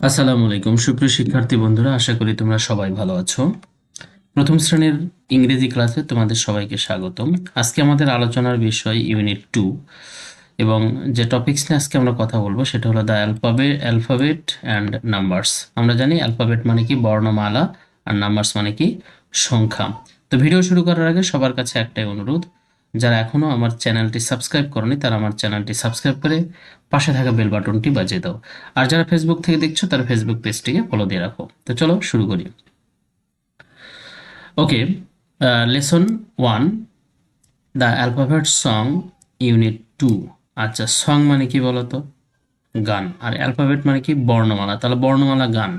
আসসালামু আলাইকুম সুপ্রিয় শিক্ষার্থী বন্ধুরা, আশা করি তোমরা সবাই ভালো আছো। প্রথম শ্রেণীর ইংরেজি ক্লাসে তোমাদের সবাইকে স্বাগতম। আজকে আমাদের আলোচনার বিষয় ইউনিট 2 এবং যে টপিকস নিয়ে আজকে আমরা কথা বলবো সেটা হলো দ্য অ্যালফাবেট অ্যান্ড নাম্বারস। আমরা জানি অ্যালফাবেট মানে কি বর্ণমালা আর নাম্বারস মানে কি সংখ্যা। তো ভিডিও শুরু করার আগে সবার কাছে একটাই অনুরোধ, যারা এখনো আমার চ্যানেলটি সাবস্ক্রাইব করনি তারা আমার চ্যানেলটি সাবস্ক্রাইব করে পাশে থাকা বেল বাটনটি বাজিয়ে দাও। আর যারা ফেসবুক থেকে দেখছো তারা ফেসবুক পেজটিকে ফলো দিয়ে রাখো। তো চলো শুরু করি। Okay, lesson 1, the alphabet song, unit 2। আচ্ছা, সং মানে কি বলতো? গান। আর অ্যালফাবেট মানে কি বর্ণমালা, তাহলে বর্ণমালা গান।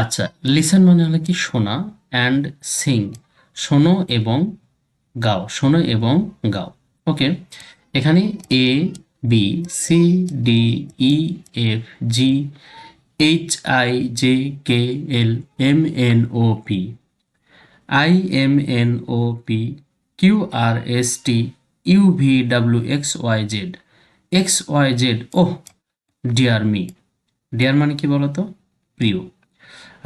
আচ্ছা, লিসেন মানে হলো কি শোনা, অ্যান্ড সিং শোনো এবং গাও, শোনো এবং গাও। ওকে, এখানে A B C D E F G H I J K L M N O P I M N O P Q R S T U V W X Y Z. Oh, dear me. Dear মানে কি বলতো? প্রিয়।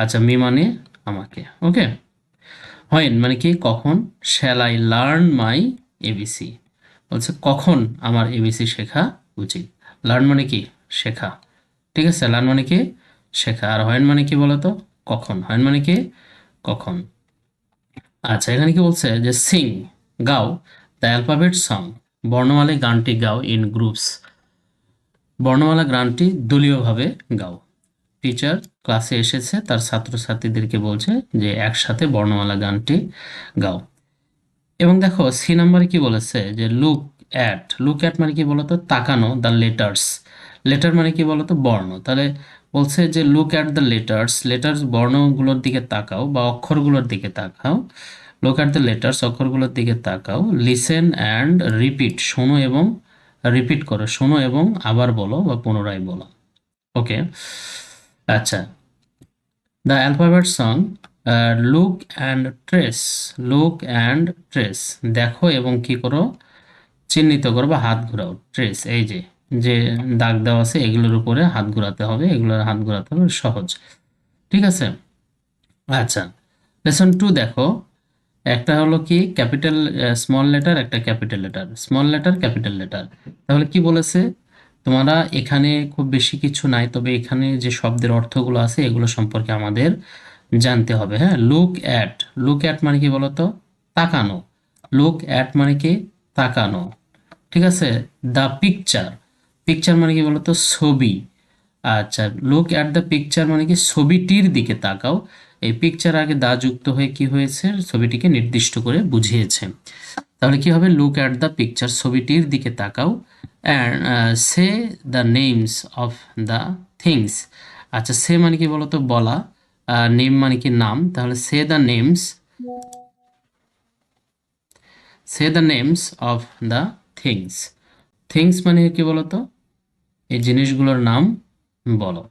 আচ্ছা, me মানে আমাকে। ওকে, when মানে কি কখন। Shall I learn my ABC বলছে কখন আমার এবিসি শেখা উচিত। লার্ন মানে কি শেখা, ঠিক আছে। লার্ন মানে কি শেখা। আর হোয়েন মানে কি বলতো? কখন। হোয়েন মানে কি কখন। আচ্ছা, এখানে কি বলছে যে সিং গাও দ্য অ্যালফাবেট সং, বর্ণমালা গানটি গাও ইন গ্রুপস, বর্ণমালা গানটি দলীয়ভাবে গাও। টিচার ক্লাসে এসেছে, তার ছাত্রছাত্রীদেরকে বলছে যে একসাথে বর্ণমালা গানটি গাও। এবং দেখো সি নাম্বারে কি বলেছে যে লুক অ্যাট মানে কি বলতো? তাকানো। দ্য লেটার্স, লেটার মানে কি বলতো? বর্ণ। তাহলে বলছে যে লুক অ্যাট দ্য লেটার্স বর্ণগুলোর দিকে তাকাও বা অক্ষরগুলোর দিকে তাকাও। লুক অ্যাট দ্য লেটার্স অক্ষরগুলোর দিকে তাকাও। লিসেন অ্যান্ড রিপিট শোনো এবং রিপিট করো, শোনো এবং আবার বলো বা পুনরায় বলো। ওকে, আচ্ছা, the alphabet song, look and trace দেখো এবং কি করো? চিহ্নিত করো বা হাত ঘোরাও। ট্রেস এই যে যে দাগ দেওয়া আছে এগুলোর উপরে হাত ঘোরাতে হবে, এগুলোর হাত ঘোরাতে হবে, সহজ, ঠিক আছে। আচ্ছা, লেসন 2 দেখো। একটা হলো কি ক্যাপিটাল স্মল লেটার, একটা capital letter, small letter capital letter. তাহলে কি বলেছে? তোমরা এখানে খুব বেশি কিছু নাই, তবে এখানে যে শব্দের অর্থগুলো আছে এগুলো সম্পর্কে আমাদের জানতে হবে। হ্যাঁ, লুক অ্যাট মানে কি বলতো? তাকানো। লুক অ্যাট মানে কি তাকানো, ঠিক আছে। দ্য পিকচার মানে কি বলতো? ছবি। আচ্ছা, লুক অ্যাট দ্য পিকচার মানে কি ছবিটির দিকে তাকাও। এই পিকচার আগে দা যুক্ত হয়ে কি হয়েছে? ছবিটিকে নির্দিষ্ট করে বুঝিয়েছে। তাহলে কি হবে? লুক অ্যাট দ্য পিকচার ছবিটির দিকে তাকাও। And say the names of the things. আচ্ছা, সে মানে কি বলতো? বলা। নেম মানে কি নাম। তাহলে say the names of the things. Things মানে কি বলতো? এই জিনিসগুলোর নাম বলো।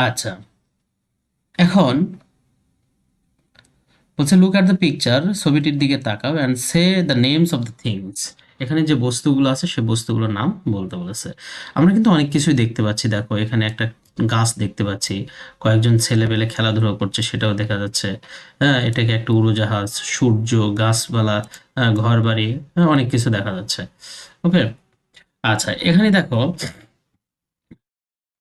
আচ্ছা, এখন বলছে লুক অ্যাট দ্য পিকচার ছবিটির দিকে তাকাও and say the names of the things. এখানে যে বস্তুগুলো আছে সে বস্তুগুলোর নাম বলতে বলেছে। আমরা কিন্তু অনেক কিছুই দেখতে পাচ্ছি। দেখো এখানে একটা গাছ দেখতে পাচ্ছি, কয়েকজন ছেলেপেলে খেলাধুলা করছে সেটাও দেখা যাচ্ছে। হ্যাঁ, এটাকে একটা উড়োজাহাজ, সূর্য, গাছপালা, ঘর বাড়ি, অনেক কিছু দেখা যাচ্ছে। ওকে, আচ্ছা, এখানে দেখো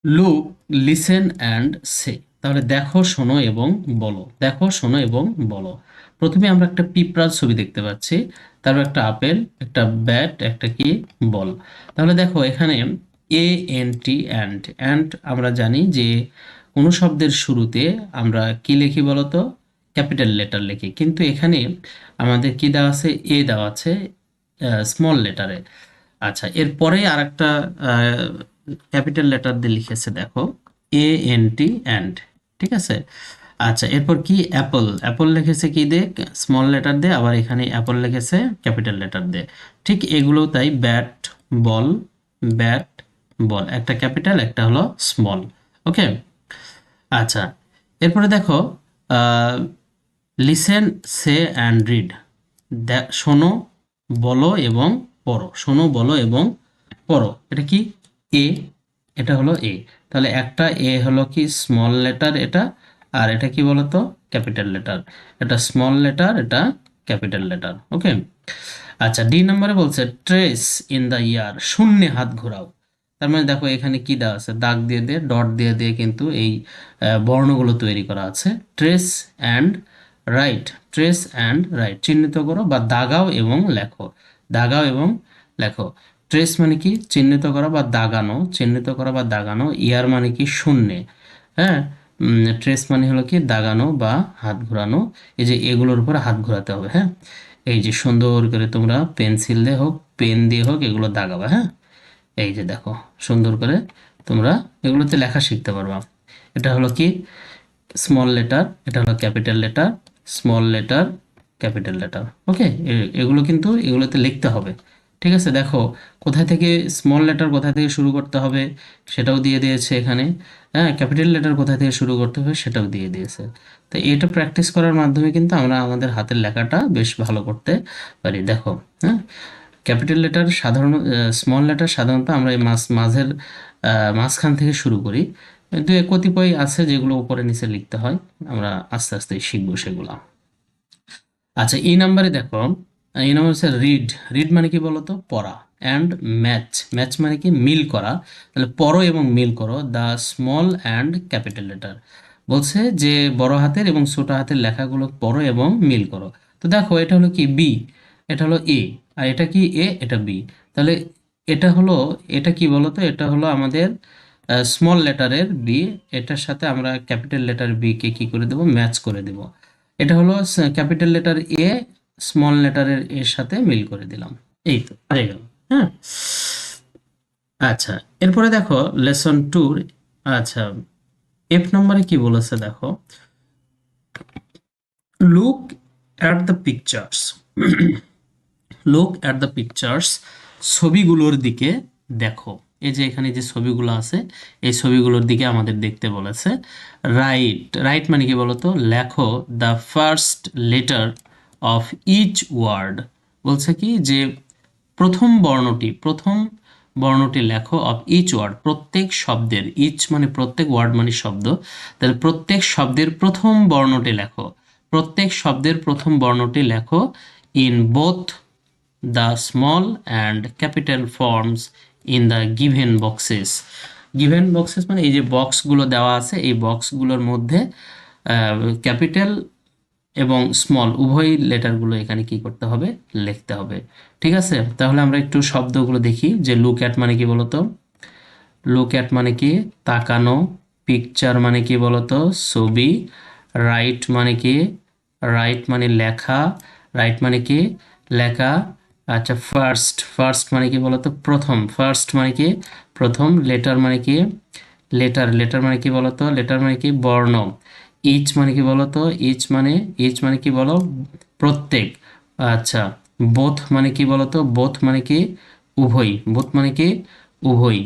লুক, লিসেন অ্যান্ড সে। তাহলে দেখো শোনো এবং বলো, দেখো শোনো এবং বলো। প্রথমে আমরা একটা পিঁপড়ার ছবি দেখতে পাচ্ছি, তারপর একটা আপেল, একটা ব্যাট, একটা কি বল। তাহলে দেখো এখানে A N T and and আমরা জানি যে কোনো শব্দের শুরুতে আমরা কি লিখি বলতো? ক্যাপিটাল লেটার লিখি, কিন্তু এখানে আমাদের কি দেওয়া আছে? এ দেওয়া আছে স্মল লেটারে। আচ্ছা, এরপরে আর একটা ক্যাপিটাল লেটার দিয়ে লিখেছে দেখো, এ এন টি অ্যান্ড, ঠিক আছে। আচ্ছা, এরপর কি অ্যাপল, অ্যাপল লিখেছে কি দিয়ে? স্মল লেটার দিয়ে। আবার এখানে অ্যাপল লিখেছে ক্যাপিটাল লেটার দিয়ে। ঠিক এগুলো তাই। বল ব্যাট বল, একটা ক্যাপিটাল একটা হলো স্মল। ওকে, আচ্ছা, এরপরে দেখো লিসেন, সে অ্যান্ড রিড। শোনো, বলো এবং পড়ো। শোনো, বলো এবং পড়ো। এটা কি? এ। এটা হলো এ। তাহলে একটা এ হলো কি স্মল লেটার এটা, আর এটা কি বলতো ক্যাপিটাল লেটার। এটা স্মল লেটার, এটা ক্যাপিটাল লেটার। ওকে। আচ্ছা, ডি নম্বরে বলছে ট্রেস ইন দ্য ইয়ার, শূন্যে হাত ঘোরাও। তার মানে দেখো এখানে কি দেওয়া আছে, দাগ দিয়ে দিয়ে ডট দিয়ে দিয়ে কিন্তু এই বর্ণগুলো তৈরি করা আছে। Trace and right, trace and right, চিহ্নিত করো বা দাগাও এবং লেখো। দাগাও এবং লেখো। ট্রেস মানে কি চিহ্নিত করা বা দাগানো, চিহ্নিত করা বা দাগানো। ইয়ার মানে কি শূন্যে। হ্যাঁ। ট্রেস মানে হলো কি দাগানো বা হাত ঘোরানো। এই যে এগুলোর উপর হাত ঘোরাতে হবে। হ্যাঁ। এই যে সুন্দর করে তোমরা পেন্সিল দিয়ে হোক পেন দিয়ে হোক এগুলো দাগাবা। হ্যাঁ। এই যে দেখো সুন্দর করে তোমরা এগুলোতে লেখা শিখতে পারবা। এটা হলো কি স্মল লেটার, এটা হলো capital letter, small letter, capital letter. Okay. এগুলো কিন্তু এগুলোতে লিখতে হবে। ঠিক আছে। দেখো কোথায় থেকে স্মল লেটার কোথায় থেকে শুরু করতে হবে সেটাও দিয়ে দিয়েছে এখানে। হ্যাঁ, ক্যাপিটাল লেটার কোথায় থেকে শুরু করতে হবে সেটাও দিয়ে দিয়েছে। তো এটা প্র্যাকটিস করার মাধ্যমে কিন্তু আমরা আমাদের হাতের লেখাটা বেশ ভালো করতে পারি। দেখো। হ্যাঁ। ক্যাপিটাল লেটার সাধারণ, স্মল লেটার সাধারণত আমরা এই মাঝের মাঝখান থেকে শুরু করি। দু এক কতিপয় আছে যেগুলো উপরে নিচে লিখতে হয়, আমরা আস্তে আস্তে শিখবো সেগুলো। আচ্ছা, এই নাম্বারে দেখো, এই নাম্বার হচ্ছে রিড। রিড মানে কি বলতো পড়া। অ্যান্ড ম্যাচ, ম্যাচ মানে কি মিল করা। তাহলে পড়ো এবং মিল করো the small and capital letter. বলছে যে বড় হাতের এবং ছোট হাতের লেখাগুলো পড়ো এবং মিল করো। তো দেখো এটা হলো কি বি, এটা হলো এ, আর এটা কি এ, এটা বি। তাহলে এটা হলো, এটা কি বলতো, এটা হলো আমাদের স্মল লেটারের বি। এটার সাথে আমরা ক্যাপিটাল লেটার বি কে কি করে দেবো, ম্যাচ করে দেবো। এটা হলো ক্যাপিটাল লেটার এ, স্মল লেটারের এর সাথে মিল করে দিলাম। এই তো হয়ে গেল। হ্যাঁ। আচ্ছা, এরপরে দেখো লেসন টুর। আচ্ছা, এফ নম্বরে কি বলেছে দেখো, look at the pictures. Look at the pictures, ছবিগুলোর দিকে দেখো। এই যে এখানে যে ছবিগুলো আছে এই ছবিগুলোর দিকে আমাদের দেখতে বলেছে। রাইট, রাইট মানে কি বলতো লেখো the first letter of each word. বলছে কি যে প্রথম বর্ণটি, প্রথম বর্ণটি লেখো অফ ইচ ওয়ার্ড, প্রত্যেক শব্দের। ইচ মানে প্রত্যেক, ওয়ার্ড মানে শব্দ। তাহলে প্রত্যেক শব্দের প্রথম বর্ণটি লেখো, প্রত্যেক শব্দের প্রথম বর্ণটি লেখো in both the small and capital forms in the given boxes. given boxes মানে এই যে বক্সগুলো দেওয়া আছে এই বক্সগুলোর মধ্যে ক্যাপিটাল এবং স্মল উভয় লেটারগুলো এখানে কি করতে হবে, লিখতে হবে। ঠিক আছে। তাহলে আমরা একটু শব্দগুলো দেখি যে লুক অ্যাট মানে কি বলতো, লুক অ্যাট মানে কি তাকানো, পিকচার মানে কি বলতো ছবি, রাইট মানে কি, রাইট মানে লেখা, রাইট মানে কি লেখা। আচ্ছা, ফার্স্ট, ফার্স্ট মানে কি বলতো প্রথম, ফার্স্ট মানে কি প্রথম, লেটার মানে কি লেটার, লেটার মানে কি বলতো লেটার মানে কি বর্ণ। ইচ মানে কি বলতো ইচ মানে, ইচ মানে কি বলো প্রত্যেক। আচ্ছা, বোথ মানে কি বলতো বোথ মানে কি উভয়, বোথ মানে কি উভয়।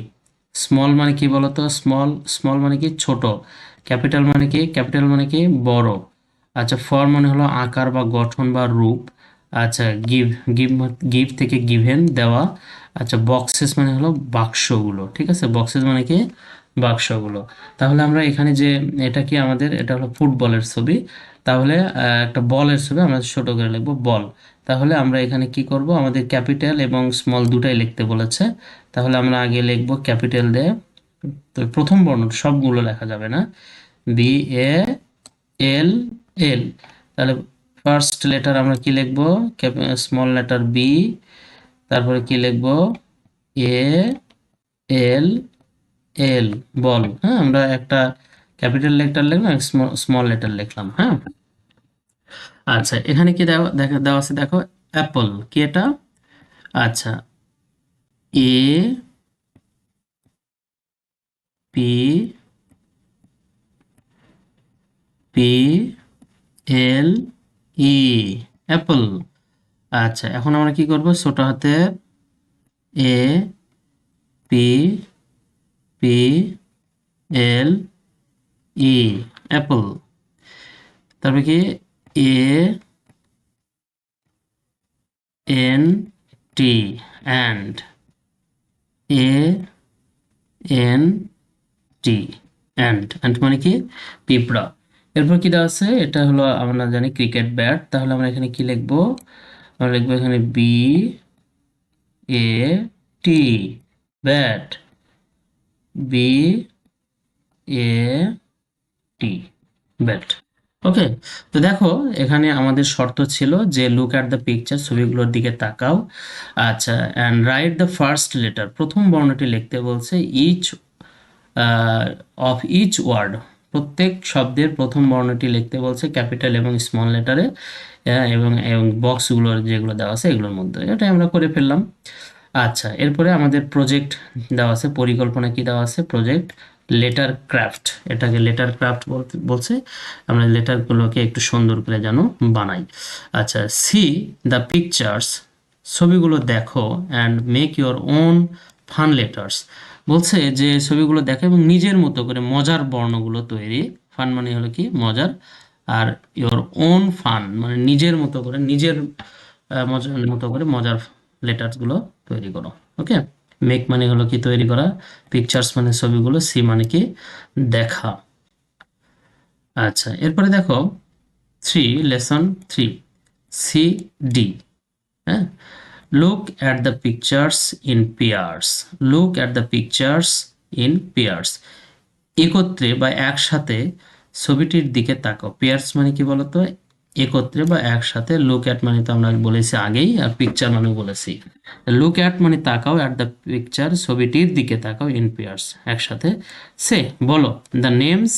স্মল মানে কি বলতো স্মল, স্মল মানে কি ছোট। ক্যাপিটাল মানে কি, ক্যাপিটাল মানে কি বড়। আচ্ছা, ফর মানে হলো আকার বা গঠন বা রূপ। আচ্ছা, গিভ, গিভ, গিভ থেকে গিভেন দেওয়া। আচ্ছা, বক্সেস মানে হলো বাক্সগুলো। ঠিক আছে, বক্সেস মানে কি বাক্সগুলো। তাহলে আমরা এখানে যে এটা কি আমাদের, এটা হলো ফুটবলের ছবি। তাহলে একটা বলের ছবি আমরা ছোট করে লিখবো বল। তাহলে আমরা এখানে কি করব, আমাদের ক্যাপিটাল এবং স্মল দুটাই লিখতে বলেছে। তাহলে আমরা আগে লিখবো ক্যাপিটাল দিয়ে, তো প্রথম বর্ণ সবগুলো লেখা যাবে না, বি এ এল এল। তাহলে ফার্স্ট লেটার আমরা কি লিখবো, স্মল লেটার বি, তারপরে কি লিখবো এ এল এল, বল। হ্যাঁ, আমরা একটা ক্যাপিটাল লেটার লিখলাম, স্মল লেটার লিখলাম। হ্যাঁ। আচ্ছা, এখানে কি দেওয়া দেখা দেওয়া আছে দেখো, অ্যাপল কি এটা। আচ্ছা, A P P L E, Apple. আচ্ছা, এখন আমরা কি করব, ছোট হাতের A P P L E, Apple. তারপরে কি A N T, and. A N T, and, and মানে কি পিঁপড়া। এরপর কি দেওয়া আছে, এটা হলো আমরা জানি ক্রিকেট ব্যাট, তাহলে আমরা এখানে কি লিখবো, আমরা লিখবো এখানে B A T, bat, B A T, bat. ওকে, তো দেখো এখানে আমাদের শর্ত ছিল যে লুক অ্যাট দ্য পিকচার, ছবিগুলোর দিকে তাকাও। আচ্ছা, and right the first letter, প্রথম বর্ণটি লিখতে বলছে, ইচ অফ ইচ ওয়ার্ড, প্রত্যেক শব্দের প্রথম বর্ণটি লিখতে বলছে ক্যাপিটাল এবং স্মল লেটারে, এবং এবং বক্সগুলোর যেগুলো দেওয়া আছে এগুলোর মধ্যে, এটা আমরা করে ফেললাম। আচ্ছা, এরপরে আমাদের প্রজেক্ট দেওয়া আছে, পরিকল্পনা কি দেওয়া আছে, প্রজেক্ট লেটার ক্রাফট, এটাকে লেটার ক্রাফট বলতে বলছে, আমরা লেটারগুলোকে একটু সুন্দর করে যেন বানাই। আচ্ছা, সি দ্য পিকচার্স, ছবিগুলো দেখো, and make your own fun letters, বলছে যে ছবিগুলো দেখো এবং নিজের মতো করে মজার বর্ণগুলো তৈরি, ফান মানে হলো কি মজার, আর ইওর ওন ফান মানে নিজের মতো করে, নিজের মজার মতো করে মজার লেটার্সগুলো তৈরি করো। ওকে, মেক মানে হলো কি তৈরি করা, পিকচার্স মানে ছবিগুলো, সি মানে কি দেখা। আচ্ছা, এরপরে দেখো লেসন 3 সি ডি, হ্যাঁ, look at the pictures in pairs, look at the pictures in pairs, একত্রে বা একসাথে ছবিটির দিকে তাকাও। পেয়ার্স মানে কি বলতো, একত্রে বা একসাথে, লুক অ্যাট মানে তো আমরা বলেছি আগেই, আর পিকচার মানে বলেছি। লুক অ্যাট মানে তাকাও, অ্যাট দ্য পিকচার ছবিটির দিকে তাকাও, ইন পেয়ার্স একসাথে। সে বলো দ্য নেমস,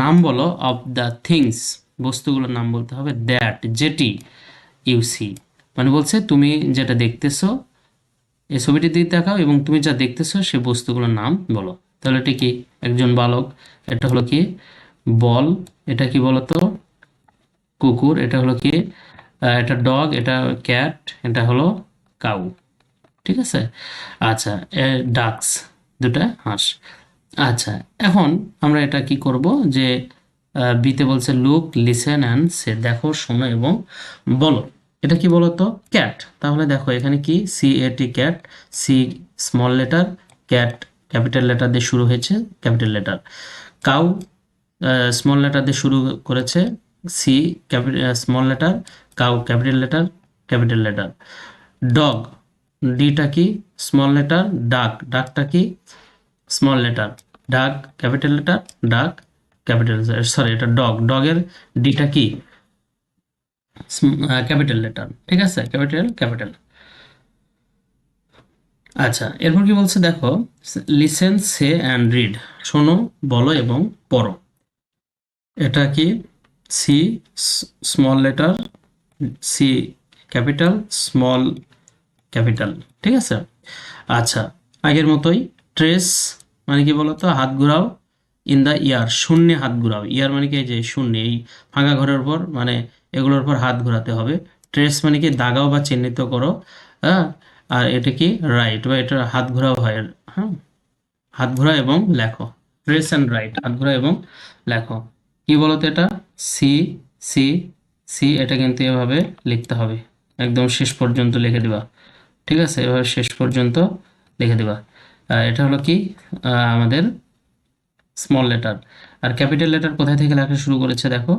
নাম বলো, অফ দ্য থিংস, বস্তুগুলোর নাম বলতে হবে, দ্যাট যেটি, ইউ সি মানে বলছে তুমি যেটা দেখতেছো, এই ছবিটির দিকে তাকাও এবং তুমি যা দেখতেছো সে বস্তুগুলোর নাম বলো। তাহলে এটা কি, একজন বালক, এটা হলো কি বল, এটা কি বলতো কুকুর, এটা হলো কি এটা ডগ, এটা ক্যাট, এটা হলো কাউ। ঠিক আছে। আচ্ছা, ডাকস, দুটা হাঁস। আচ্ছা, এখন আমরা এটা কি করব যে বিতে বলছে লুক লিসেন অ্যান্ড সে, দেখো শোনো এবং বলো। এটা কি বলতো ক্যাট, তাহলে দেখো এখানে কি C A T cat, C small letter, cat capital letter দিয়ে শুরু হয়েছে, capital letter, cow small letter দিয়ে শুরু করেছে, C small letter, cow capital letter, capital letter, dog ডিটা কি স্মল লেটার, ডাক ডাকটা কি small letter, duck capital letter, duck capital, sorry এটা ডগ, ডগের ডিটা কি ক্যাপিটাল লেটার। ঠিক আছে, ক্যাপিটাল ক্যাপিটাল। আচ্ছা, এরপর কি বলছে দেখো, লিসেন সে অ্যান্ড রিড, শোনো বলো এবং পড়ো। এটা কি C small letter, C capital, small capital. ঠিক আছে। আচ্ছা, আগের মতোই ট্রেস মানে কি বলতো, হাত ঘোরাও, ইন দ্য ইয়ার, শূন্যে হাত ঘোরাও, ইয়ার মানে কি এই যে শূন্য, এই ফাঁকা ঘরের উপর মানে এগুলোর উপর হাত ঘোরাতে হবে। ট্রেস মানে কি দাগাও বা চিহ্নিত করো, হ্যাঁ, আর এটা কি রাইট, বা এটা হাত ঘোরাও হয়, হ্যাঁ, হাত ঘোরা এবং লেখো, ট্রেস অ্যান্ড রাইট, হাত ঘোরা এবং লেখো। কি বলতো এটা সি সি সি, এটা কিন্তু এভাবে লিখতে হবে, একদম শেষ পর্যন্ত লিখে দিবা। ঠিক আছে, এভাবে শেষ পর্যন্ত লিখে দিবা। এটা হলো কি আমাদের স্মল লেটার। আর ক্যাপিটাল লেটার কোথায় থেকে লেখা শুরু করেছে দেখো,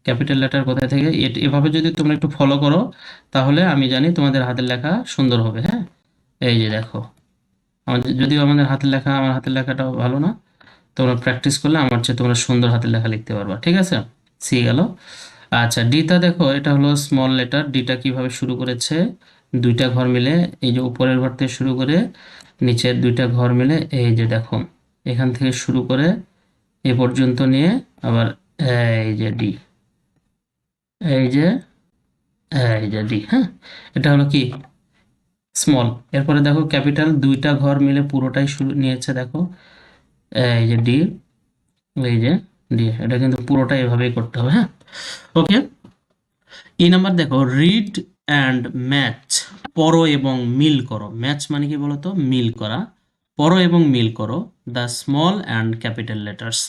ক্যাপিটাল লেটার কোথায় থেকে, এভাবে যদি তোমরা একটু ফলো করো তাহলে আমি জানি তোমাদের হাতের লেখা সুন্দর হবে। হ্যাঁ, এই যে দেখো, আমাদের যদিও আমাদের হাতের লেখা, আমার হাতের লেখাটাও ভালো না, তোমরা প্র্যাকটিস করলে আমার চেয়ে তোমরা সুন্দর হাতের লেখা লিখতে পারবা। ঠিক আছে, সি গেল। আচ্ছা, ডিটা দেখো, এটা হলো স্মল লেটার, ডিটা কিভাবে শুরু করেছে, দুইটা ঘর মিলে, এই যে উপরের ঘর থেকে শুরু করে নিচের দুইটা ঘর মিলে, এই যে দেখো এখান থেকে শুরু করে এ পর্যন্ত নিয়ে আবার এই যে ডি, এই যে এই যে ডি, হ্যাঁ, এটা হলো কি স্মল। এরপরে দেখো ক্যাপিটাল, দুইটা ঘর মিলে পুরোটাই শুরু নিয়েছে দেখো, এই যে ডি, এই যে ডি, এটা কিন্তু পুরোটা এভাবেই করতে হবে। হ্যাঁ, ওকে। এই নাম্বার দেখো, রিড অ্যান্ড ম্যাচ, পড়ো এবং মিল করো। ম্যাচ মানে কি বলতো, মিল করা, পড়ো এবং মিল করো the small and capital letters,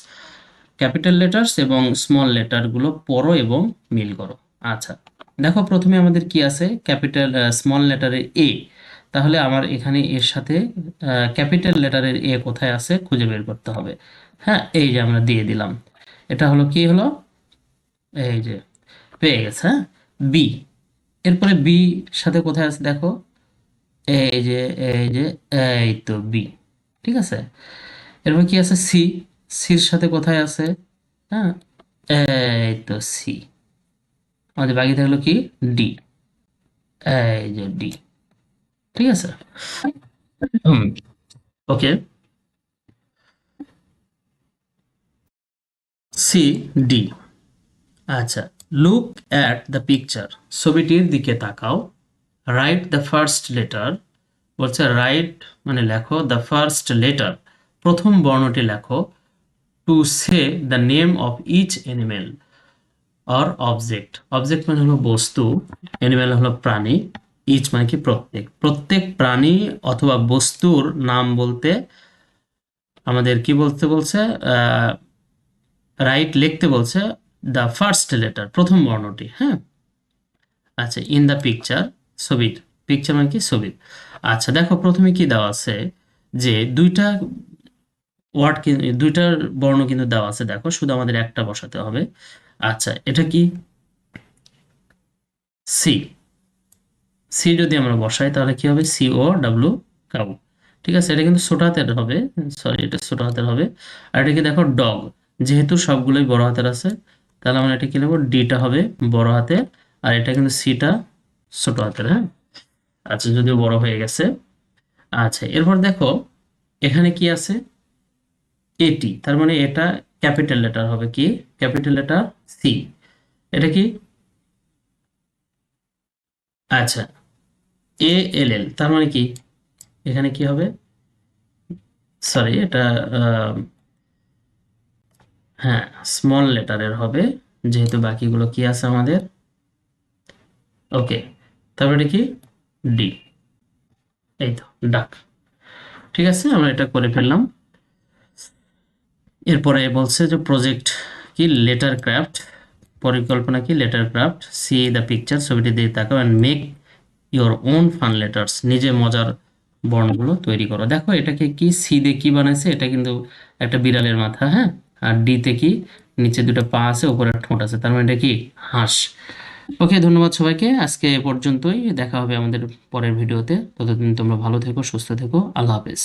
capital letters এবং স্মল লেটারগুলো পড়ো এবং মিল করো। আচ্ছা, দেখো প্রথমে আমাদের কি আছে, ক্যাপিটাল স্মল লেটারে এ, তাহলে আমার এখানে এর সাথে ক্যাপিটাল লেটারের এ কোথায় আছে খুঁজে বের করতে হবে। হ্যাঁ, এই যে আমরা দিয়ে দিলাম। এটা হলো কি হলো, এই যে পেয়ে গেছে। হ্যাঁ, বি। এরপরে বি সাথে কোথায় আছে দেখো, এই যে এই যে এই তো বি। ঠিক আছে, এরপর কি আছে সি। সির সাথে কোথায় আছে, হ্যাঁ, এই তো সি। আমাদের বাকি থাকলো কি ডি, এই যে ডি। ঠিক আছে, ওকে। C, D. আচ্ছা, লুক অ্যাট দ্য পিকচার, ছবিটির দিকে তাকাও। রাইট দ্য ফার্স্ট লেটার, বলছে রাইট মানে লেখো, দ্য ফার্স্ট লেটার প্রথম বর্ণটি লেখো, to say the name of each animal or object. Object মানে হলো বস্তু, অ্যানিমেল হলো প্রাণী, ইচ মানে কি প্রত্যেক। প্রত্যেক প্রাণী অথবা বস্তুর নাম বলতে আমাদের কি বলতে বলছে, রাইট লিখতে বলছে দ্য ফার্স্ট লেটার প্রথম বর্ণটি। হ্যাঁ, আচ্ছা, ইন দ্য পিকচার, ছবির। পিকচার মানে কি ছবির। আচ্ছা দেখো, প্রথমে কি দেওয়া আছে যে দুইটা ওয়ার্ড, দুইটার বর্ণ কিন্তু দেওয়া আছে, দেখো শুধু আমাদের একটা বসাতে হবে। আচ্ছা, এটা কি সি। সি যদি আমরা বসাই তাহলে কি হবে, সি ও ডাব্লু, কাউ। ঠিক আছে, এটা কিন্তু ছোট হাতের হবে, সরি এটা ছোট হাতের হবে। আর এটা কি দেখো ডগ, যেহেতু সবগুলোই বড় হাতের আছে তাহলে আমরা এটা কি নেবো, ডিটা হবে বড় হাতে, আর এটা কিন্তু সিটা ছোট হাতের। হ্যাঁ, আচ্ছা যদিও বড় হয়ে গেছে। আচ্ছা, এরপর দেখো এখানে কি আছে, এটি, তার মানে এটা ক্যাপিটাল লেটার হবে, কি ক্যাপিটাল লেটার সি। এটা কি, আচ্ছা এ এল এল, তার মানে কি এখানে কি হবে, সরি এটা আহ, হ্যাঁ স্মল লেটারের হবে, যেহেতু বাকিগুলো কি আছে আমাদের, ওকে। তারপরে এটা কি ডি, এই তো ডাক। ঠিক আছে, আমরা এটা করে ফেললাম। এরপরে বলছে যে প্রজেক্ট কি, লেটার ক্রাফট, পরিকল্পনা কি letter craft, C the picture, ছবিটি দিয়ে তাকাও, and make your own fun letters, নিজে মজার বর্ণগুলো তৈরি করো। দেখো এটাকে কি, সি দিয়ে কি বানাইছে, এটা কিন্তু একটা বিড়ালের মাথা। হ্যাঁ, আর ডিতে কি, নিচে দুটো পা আছে, উপরে ঠোঁট আছে, তার মানে এটা কি হাঁস। ওকে, ধন্যবাদ সবাইকে, আজকে এ পর্যন্তই, দেখা হবে আমাদের পরের ভিডিওতে। ততদিন তোমরা ভালো থেকো, সুস্থ থেকো, আল্লাহ হাফেজ।